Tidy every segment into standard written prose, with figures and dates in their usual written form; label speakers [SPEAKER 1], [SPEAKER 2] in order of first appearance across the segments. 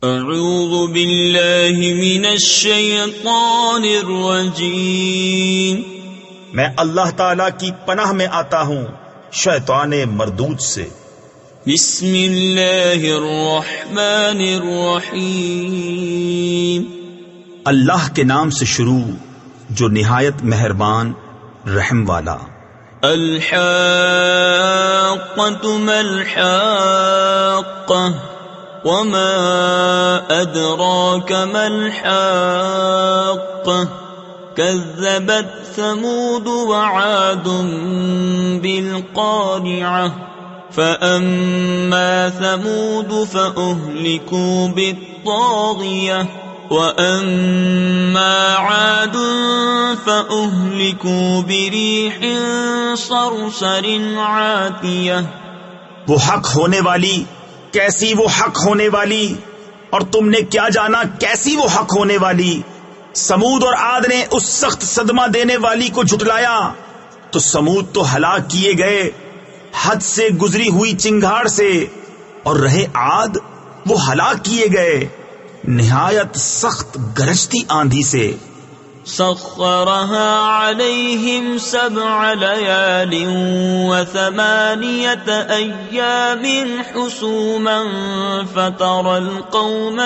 [SPEAKER 1] اعوذ باللہ من الشیطان الرجیم،
[SPEAKER 2] میں اللہ تعالی کی پناہ میں آتا ہوں شیطان مردود سے۔
[SPEAKER 1] بسم اللہ الرحمن الرحیم،
[SPEAKER 2] اللہ کے نام سے شروع جو نہایت مہربان رحم والا۔
[SPEAKER 1] الحاقۃ ما الحاقۃ وما أدراك ما الحاقة كذبت ثمود وعاد بالقارعة فأما ثمود فأهلكوا بالطاغية وأما عاد فأهلكوا بريح صرصر عاتية۔
[SPEAKER 2] وہ حق ہونے والی کیسی وہ حق ہونے والی، اور تم نے کیا جانا کیسی وہ حق ہونے والی۔ سمود اور عاد نے اس سخت صدمہ دینے والی کو جھٹلایا تو سمود تو ہلاک کیے گئے حد سے گزری ہوئی چنگھاڑ سے، اور رہے عاد وہ ہلاک کیے گئے نہایت سخت گرجتی آندھی سے۔
[SPEAKER 1] سخرها عليهم 7 ليال و8 أيام حسوما فترى القوم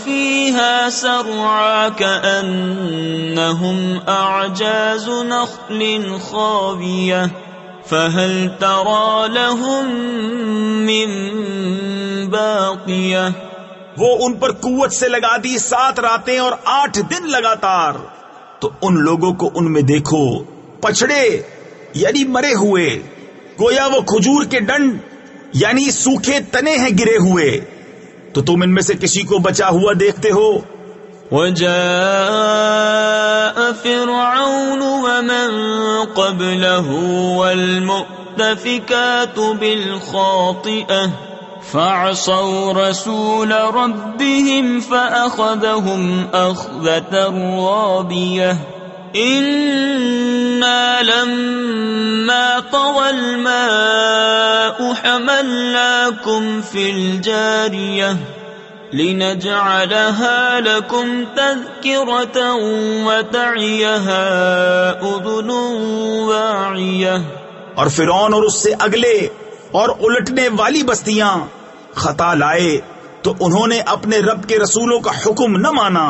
[SPEAKER 1] فيها سرعا كأنهم أعجاز نخل خاوية فهل ترى لهم من باقية۔
[SPEAKER 2] وہ ان پر قوت سے لگا دی 7 راتیں اور 8 دن لگاتار، تو ان لوگوں کو ان میں دیکھو پچھڑے یعنی مرے ہوئے، گویا وہ کھجور کے ڈنڈ یعنی سوکھے تنے ہیں گرے ہوئے، تو تم ان میں سے کسی کو بچا ہوا دیکھتے ہو۔
[SPEAKER 1] وجاء فرعون ومن قبله والمؤتفكات بالخاطئة فعصوا رسول ربهم فأخذهم أخذة رابية إنا لما طغى الماء حملناكم في الجارية لنجعلها لكم تذكرة وتعيها أذن واعية۔
[SPEAKER 2] اور فرعون اور اس سے اگلے اور الٹنے والی بستیاں خطا لائے تو انہوں نے اپنے رب کے رسولوں کا حکم نہ مانا،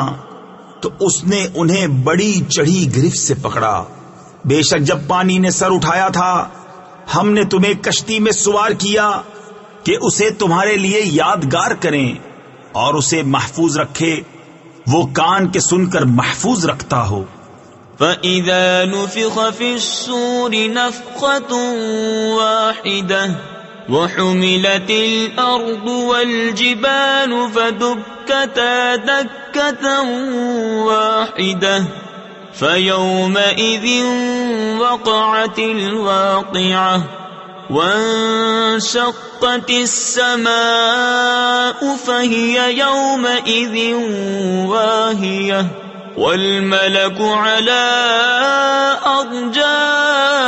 [SPEAKER 2] تو اس نے انہیں بڑی چڑھی گرفت سے پکڑا۔ بے شک جب پانی نے سر اٹھایا تھا ہم نے تمہیں کشتی میں سوار کیا کہ اسے تمہارے لیے یادگار کریں اور اسے محفوظ رکھے، وہ کان کے سن کر محفوظ رکھتا ہو۔
[SPEAKER 1] فَإِذَا نُفِخَ فِي الصُّورِ نَفْخَةٌ وَاحِدَةٌ وَحُمِلَتِ الْأَرْضُ وَالْجِبَالُ فَدُكَّتَا دَكَّةً وَاحِدَةً فَيَوْمَئِذٍ وَقَعَتِ الْوَاقِعَةُ وَانشَقَّتِ السَّمَاءُ فَهِيَ يَوْمَئِذٍ وَاهِيَةٌ والملك على أرجائها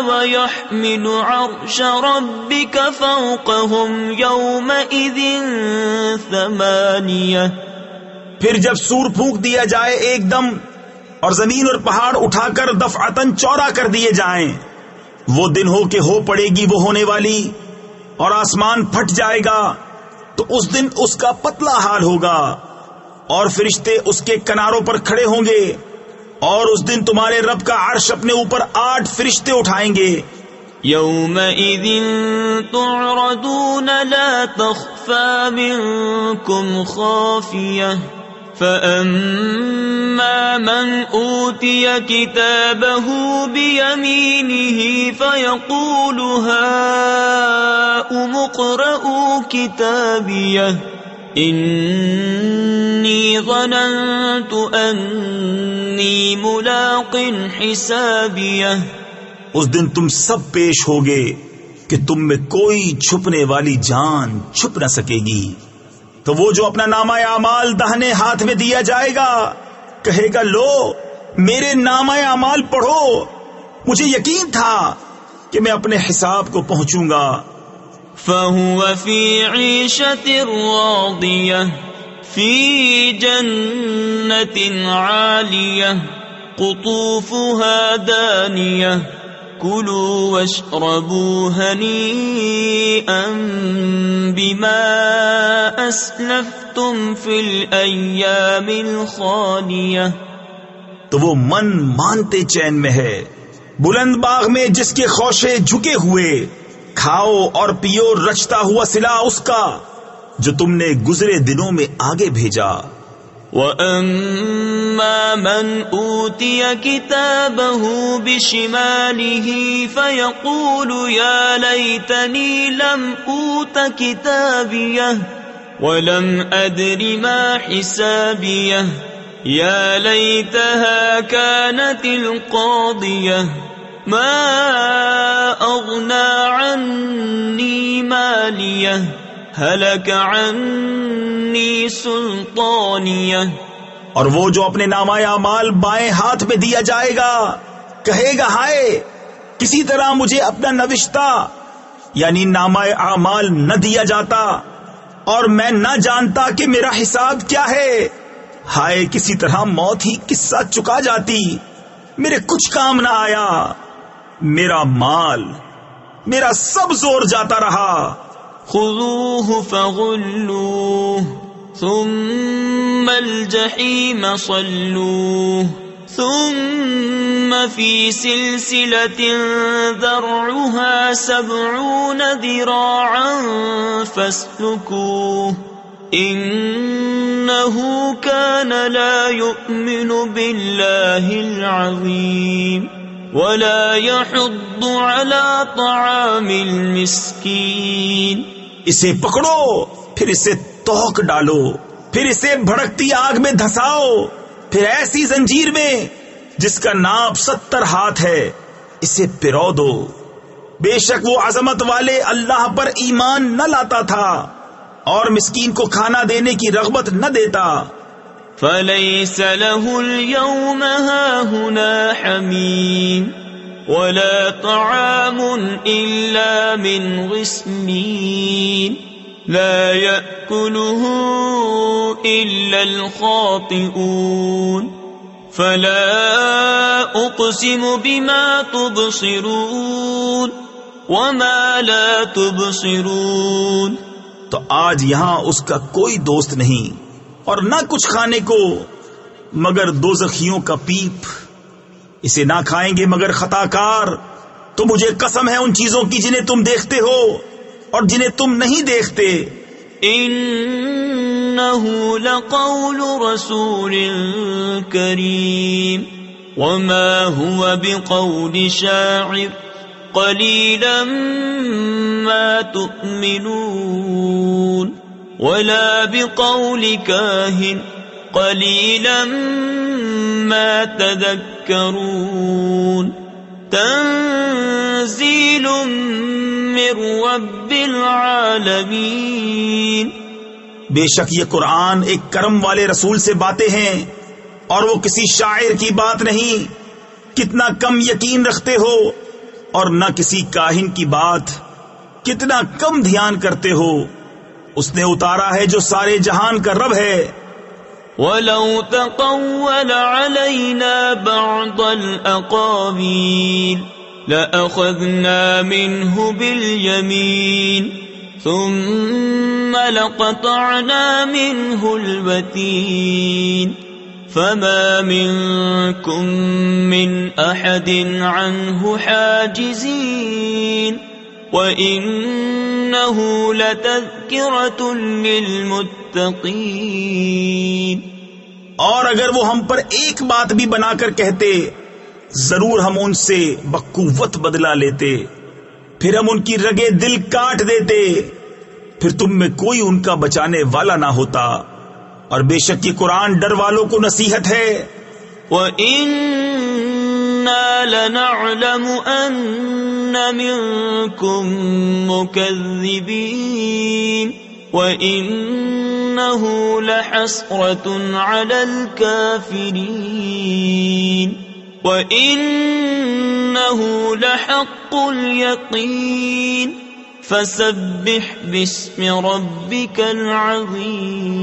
[SPEAKER 1] ويحمل عرش ربك فوقهم يومئذ 8۔
[SPEAKER 2] پھر جب سور پھونک دیا جائے ایک دم اور زمین اور پہاڑ اٹھا کر دفعتاً چورا کر دیے جائیں، وہ دن ہو کہ ہو پڑے گی وہ ہونے والی، اور آسمان پھٹ جائے گا تو اس دن اس کا پتلا حال ہوگا، اور فرشتے اس کے کناروں پر کھڑے ہوں گے، اور اس دن تمہارے رب کا عرش اپنے اوپر 8 فرشتے اٹھائیں گے۔
[SPEAKER 1] یومئذ تعرضون لا تخفى منكم خافية فأما من أوتي كتابه بيمينه فيقول هاؤم اقرءوا كتابيه انی ظننت انی ملاق حسابیہ۔
[SPEAKER 2] اس دن تم سب پیش ہوگے کہ تم میں کوئی چھپنے والی جان چھپ نہ سکے گی، تو وہ جو اپنا نامہ اعمال داہنے ہاتھ میں دیا جائے گا کہے گا لو میرے نامہ اعمال پڑھو، مجھے یقین تھا کہ میں اپنے حساب کو پہنچوں گا،
[SPEAKER 1] فهو في عيشة راضية في جنة عالية قطوفها دانية كلوا واشربوا هنيئا بما أسلفتم في الأيام الخالية.
[SPEAKER 2] تو وہ من مانتے چین میں ہے، بلند باغ میں جس کے خوشے جھکے ہوئے، کھاؤ اور پیو رچتا ہوا صلہ اس کا جو تم نے گزرے دنوں میں آگے بھیجا.
[SPEAKER 1] وَأَمَّا مَنْ أُوتِيَ كِتَابَهُ بِشِمَالِهِ فَيَقُولُ يَا لَيْتَنِي لَمْ أُوتَ كِتَابِيَهْ وَلَمْ أَدْرِ مَا حِسَابِيَهْ يَا لَيْتَهَا كَانَتِ الْقَاضِيَةَ مَا أَغْنَى عَنِّي مَالِيَهْ هَلَكَ عَنِّي سُلْطَانِيَهْ.
[SPEAKER 2] اور وہ جو اپنے نامہ اعمال بائیں ہاتھ میں دیا جائے گا کہے گا ہائے کسی طرح مجھے اپنا نوشتہ یعنی نامہ اعمال نہ دیا جاتا اور میں نہ جانتا کہ میرا حساب کیا ہے. ہائے کسی طرح موت ہی قصہ چکا جاتی، میرے کچھ کام نہ آیا، میرا مال میرا سب زور جاتا رہا.
[SPEAKER 1] خذوه فغلوه ثم الجحيم صلوه ثم في سلسلة ذرعها 70 ذراعا فاسلكوه إنه كان لا يؤمن بالله العظيم ولا يحض على طعام المسكين.
[SPEAKER 2] اسے پکڑو پھر اسے توق ڈالو، پھر اسے بھڑکتی آگ میں دھساؤ، پھر ایسی زنجیر میں جس کا ناپ 70 ہاتھ ہے اسے پرو دو. بے شک وہ عظمت والے اللہ پر ایمان نہ لاتا تھا اور مسکین کو کھانا دینے کی رغبت نہ دیتا.
[SPEAKER 1] فَلَيْسَ لَهُ الْيَوْمَ هَاهُنَا حَمِيمٌ وَلَا طَعَامٌ إِلَّا مِنْ غِسْلِينٍ لَا يَأْكُلُهُ إِلَّا الْخَاطِئُونَ. فَلَا أُقْسِمُ بِمَا تُبْصِرُونَ وَمَا لَا تُبْصِرُونَ.
[SPEAKER 2] تو آج یہاں اس کا کوئی دوست نہیں اور نہ کچھ کھانے کو مگر دوزخیوں کا پیپ. اسے نہ کھائیں گے مگر خطا کار. تو مجھے قسم ہے ان چیزوں کی جنہیں تم دیکھتے ہو اور جنہیں تم نہیں دیکھتے.
[SPEAKER 1] انه لقول رسول کریم وما هو بقول شاعر قليلا ما تؤمنون ولا بقول كاهن قليلا ما تذكرون تنزيل من رب العالمين.
[SPEAKER 2] بے شک یہ قرآن ایک کرم والے رسول سے باتیں ہیں اور وہ کسی شاعر کی بات نہیں. کتنا کم یقین رکھتے ہو اور نہ کسی کاہن کی بات، کتنا کم دھیان کرتے ہو. اس نے اتارا ہے جو سارے جہان کا رب ہے.
[SPEAKER 1] وَلَوْ تَقَوَّلَ عَلَيْنَا بَعْضَ الْأَقَاوِيلِ لَأَخَذْنَا مِنْهُ بِالْيَمِينِ ثُمَّ لَقَطَعْنَا مِنْهُ الْوَتِينَ فَمَا مِنْكُمْ مِنْ أَحَدٍ عَنْهُ حَاجِزِينَ وَإِنَّهُ لَتَذْكِرَةٌ لِّلْمُتَّقِينَ.
[SPEAKER 2] اور اگر وہ ہم پر ایک بات بھی بنا کر کہتے ضرور ہم ان سے بقوت بدلہ لیتے، پھر ہم ان کی رگے دل کاٹ دیتے، پھر تم میں کوئی ان کا بچانے والا نہ ہوتا. اور بے شک یہ قرآن ڈر والوں کو نصیحت ہے.
[SPEAKER 1] وَإِنَّا لَنَعْلَمُ أَنَّ مِنكُم مُّكَذِّبِينَ وَإِنَّهُ لَحَسْرَةٌ عَلَى الْكَافِرِينَ وَإِنَّهُ لَحَقُّ الْيَقِينِ فسبح باسم ربك العظیم.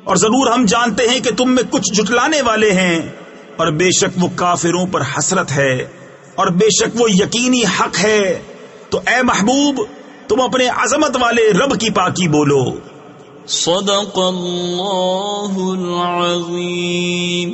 [SPEAKER 2] اور ضرور ہم جانتے ہیں کہ تم میں کچھ جھٹلانے والے ہیں، اور بے شک وہ کافروں پر حسرت ہے، اور بے شک وہ یقینی حق ہے. تو اے محبوب تم اپنے عظمت والے رب کی پاکی بولو.
[SPEAKER 1] صدق اللہ العظیم.